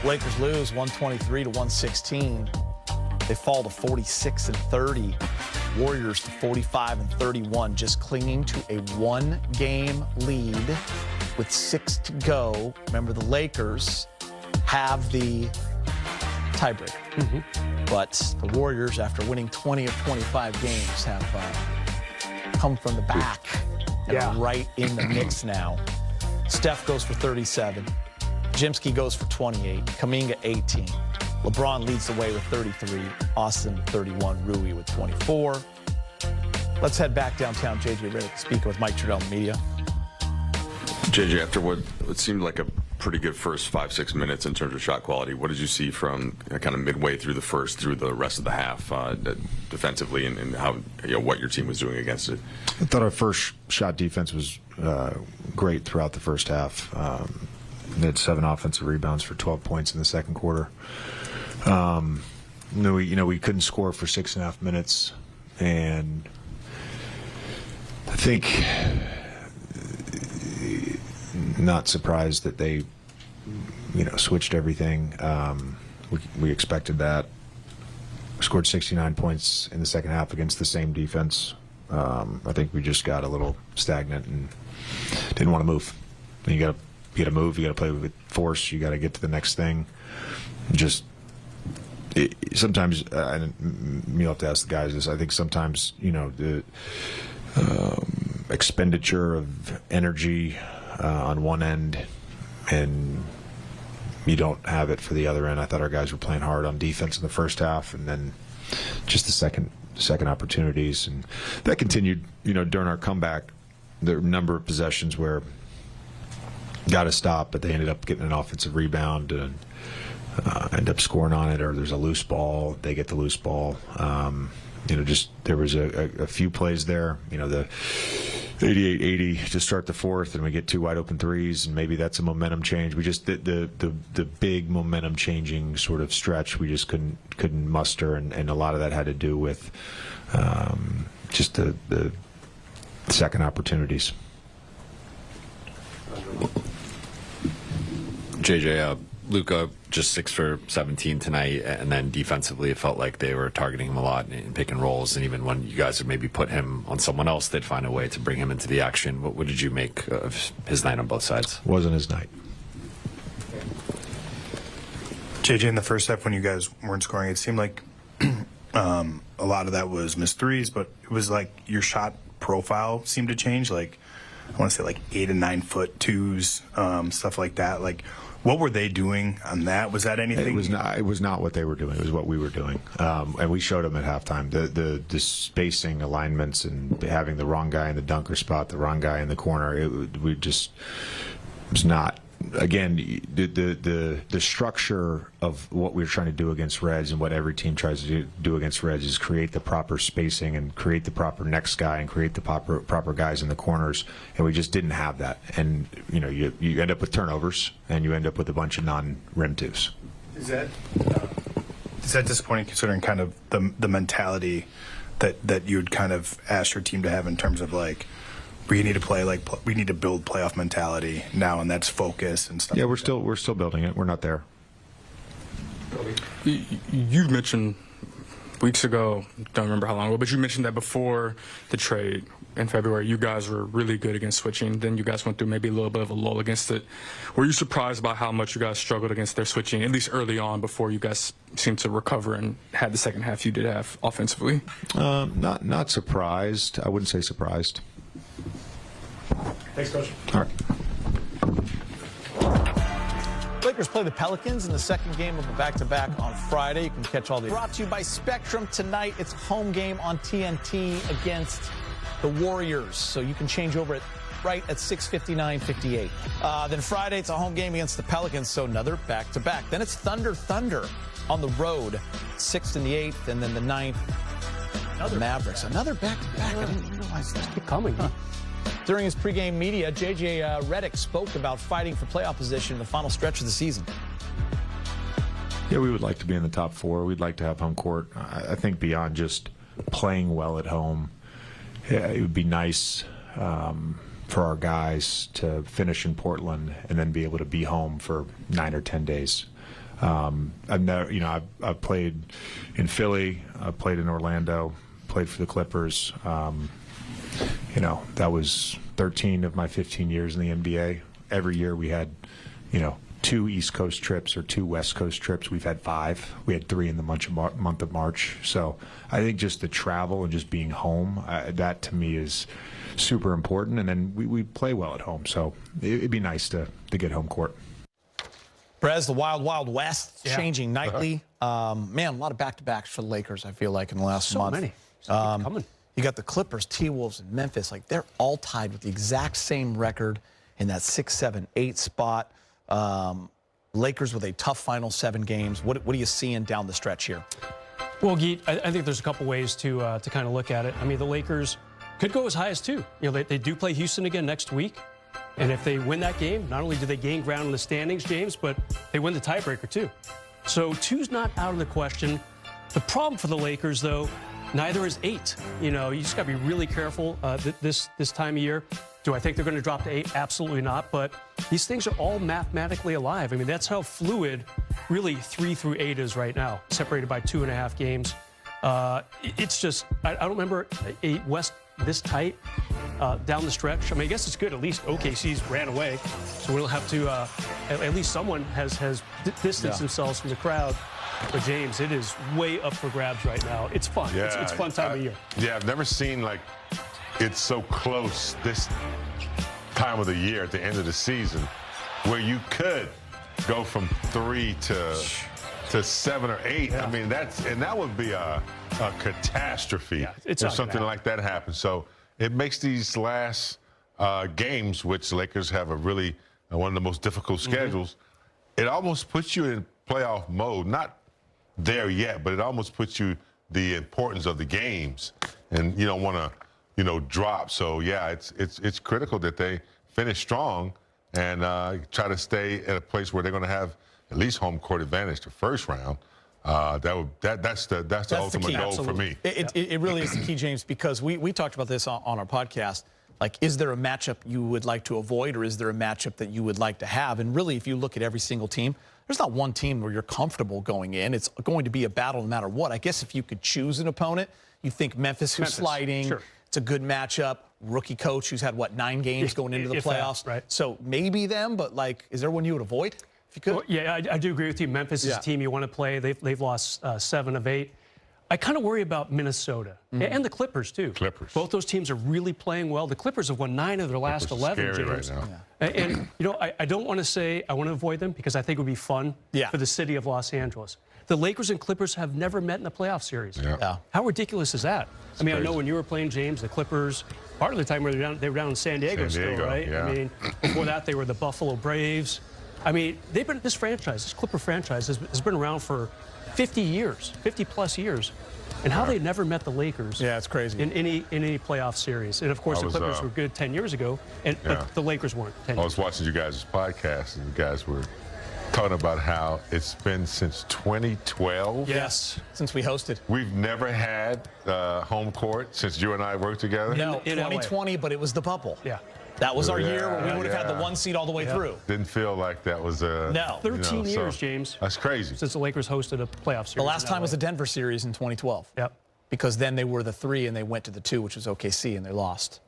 Lakers lose 123 to 116. They fall to 46 and 30. Warriors to 45 and 31, just clinging to a one-game lead with 6 to go. Remember, the Lakers have the tiebreaker. But the Warriors, after winning 20 of 25 games, have come from the back and are right in the mix now. Steph goes for 37. Jimsky goes for 28. Kuminga 18. LeBron leads the way with 33. Austin 31. Rui with 24. Let's head back downtown. JJ Redick speaking with Mike Trudell Media. JJ, after what seemed like a pretty good first 5-6 minutes in terms of shot quality, what did you see from kind of midway through the first through the rest of the half defensively, and how what your team was doing against it? I thought our first shot defense was great throughout the first half. They had 7 offensive rebounds for 12 points in the second quarter. We couldn't score for 6.5 minutes, and I think not surprised that they switched everything. We expected that. We scored 69 points in the second half against the same defense. I think we just got a little stagnant and didn't want to move. You got to move. You got to play with force. You got to get to the next thing. Sometimes, and you'll have to ask the guys this, I think sometimes, the expenditure of energy on one end, and you don't have it for the other end. I thought our guys were playing hard on defense in the first half, and then just the second opportunities, and that continued. During our comeback, there were a number of possessions where got to stop, but they ended up getting an offensive rebound and end up scoring on it, or there's a loose ball, they get the loose ball. There was a few plays there. The 88-80 to start the fourth, and we get 2 wide open threes, and maybe that's a momentum change. We just the big momentum changing sort of stretch we just couldn't muster, and a lot of that had to do with just the second opportunities. JJ, Luka just 6 for 17 tonight, and then defensively it felt like they were targeting him a lot in pick and rolls, and even when you guys would maybe put him on someone else, they'd find a way to bring him into the action. What did you make of his night on both sides? Wasn't his night. JJ, in the first half when you guys weren't scoring, it seemed like a lot of that was missed threes, but it was like your shot profile seemed to change. Like, I want to say like 8 and 9 foot twos, stuff like that. Like, what were they doing on that? Was that anything? It was not what they were doing. It was what we were doing, and we showed them at halftime. The spacing, alignments, and having the wrong guy in the dunker spot, the wrong guy in the corner. It was not. Again, the structure of what we were trying to do against Reds, and what every team tries to do against Reds, is create the proper spacing and create the proper next guy and create the proper guys in the corners, and we just didn't have that. And you end up with turnovers, and you end up with a bunch of non-rim twos. Is that disappointing, considering kind of the mentality that you'd kind of ask your team to have in terms of like, we need to build playoff mentality now, and that's focus and stuff. Yeah, we're still building it. We're not there. You mentioned weeks ago, don't remember how long ago, but you mentioned that before the trade in February, you guys were really good against switching. Then you guys went through maybe a little bit of a lull against it. Were you surprised by how much you guys struggled against their switching, at least early on, before you guys seemed to recover and had the second half you did have offensively? Not surprised. I wouldn't say surprised. Thanks, Coach. All right. Lakers play the Pelicans in the second game of a back-to-back on Friday. You can catch all the... Brought to you by Spectrum tonight. It's home game on TNT against the Warriors. So you can change over right at 6:59:58. Then Friday, it's a home game against the Pelicans, so another back-to-back. Then it's Thunder on the road, 6th and the 8th, and then the 9th, another Mavericks. Another back-to-back. I didn't realize this keep coming. Huh? During his pregame media, JJ Redick spoke about fighting for playoff position in the final stretch of the season. Yeah, we would like to be in the top 4. We'd like to have home court. I think beyond just playing well at home, yeah, it would be nice for our guys to finish in Portland and then be able to be home for 9 or 10 days. I've never, I've played in Philly, I've played in Orlando, played for the Clippers. That was 13 of my 15 years in the NBA. Every year we had, 2 East Coast trips or 2 West Coast trips. We've had 5. We had 3 in the month of March. So I think just the travel and just being home, that to me is super important. And then we play well at home. So it'd be nice to get home court. Brez, the Wild Wild West, changing nightly. Man, a lot of back-to-backs for the Lakers, I feel like, in the last month. So many. Just keep coming. You got the Clippers, T-Wolves, and Memphis. Like, they're all tied with the exact same record in that 6, 7, 8 spot. Lakers with a tough final 7 games. What are you seeing down the stretch here? Well, Geet, I think there's a couple ways to kind of look at it. I mean, the Lakers could go as high as 2. They do play Houston again next week. And if they win that game, not only do they gain ground in the standings, James, but they win the tiebreaker too. So 2's not out of the question. The problem for the Lakers, though, neither is 8. You just got to be really careful this time of year. Do I think they're going to drop to 8? Absolutely not. But these things are all mathematically alive. I mean, that's how fluid really 3 through 8 is right now, separated by 2.5 games. It's just, I don't remember a West this tight down the stretch. I mean, I guess it's good. At least OKC's ran away. So we'll have to, at least someone has distanced themselves from the crowd. But, James, it is way up for grabs right now. It's fun. Yeah, it's fun time of year. Yeah, I've never seen, like, it's so close this time of the year at the end of the season where you could go from 3 to 7 or 8. Yeah. I mean, that would be a catastrophe if something like that happens. So it makes these last games, which Lakers have a really one of the most difficult schedules, it almost puts you in playoff mode. Not there yet, but it almost puts you the importance of the games, and you don't want to, drop. So yeah, it's critical that they finish strong and try to stay at a place where they're going to have at least home court advantage the first round. That's the ultimate goal for me. It really is the key, James, because we talked about this on our podcast. Like, is there a matchup you would like to avoid, or is there a matchup that you would like to have? And really, if you look at every single team, there's not one team where you're comfortable going in. It's going to be a battle no matter what. I guess if you could choose an opponent, you think Memphis, who's sliding. Sure. It's a good matchup. Rookie coach who's had, 9 games going into the playoffs. Right. So maybe them, but, is there one you would avoid if you could? Well, yeah, I do agree with you. Memphis is a team you want to play. They've lost 7 of 8. I kind of worry about Minnesota and the Clippers, too. Both those teams are really playing well. The Clippers have won 9 of their last 11, James. Right now. And I don't want to say I want to avoid them because I think it would be fun for the city of Los Angeles. The Lakers and Clippers have never met in a playoff series. Yeah. How ridiculous is that? I mean, crazy. I know when you were playing, James, the Clippers, part of the time they were down in San Diego still, right? Yeah. I mean, before that, they were the Buffalo Braves. I mean, this Clipper franchise has been around for 50 years, 50-plus years. And how they never met the Lakers it's crazy. in any playoff series. And, of course, the Clippers were good 10 years ago, but the Lakers weren't 10 years ago. I was watching you guys' podcast, and you guys were talking about how it's been since 2012. Yes, since we hosted. We've never had home court since you and I worked together. No, in 2020, but it was the bubble. Yeah. That was our year where we would have had the 1 seed all the way through. Didn't feel like that was a... No. 13 years, James. That's crazy. Since the Lakers hosted a playoff series. The last time was the Denver series in 2012. Yep. Because then they were the 3 and they went to the 2, which was OKC, and they lost.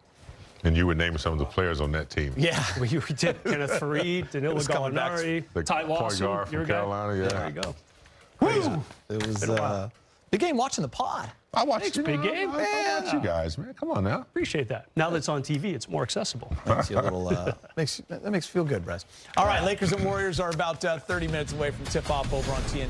And you were naming some of the players on that team. Yeah. We did Kenneth Fareed, Danilo Gallinari, Ty Point guard from Carolina, There you go. Woo! It was big game watching the pod. I watched big game. I watch you guys, man. Come on now. Appreciate that. Now that it's on TV, it's more accessible. Makes you a little, that makes you feel good, Brez. All right, Lakers and Warriors are about 30 minutes away from tip-off over on TNT.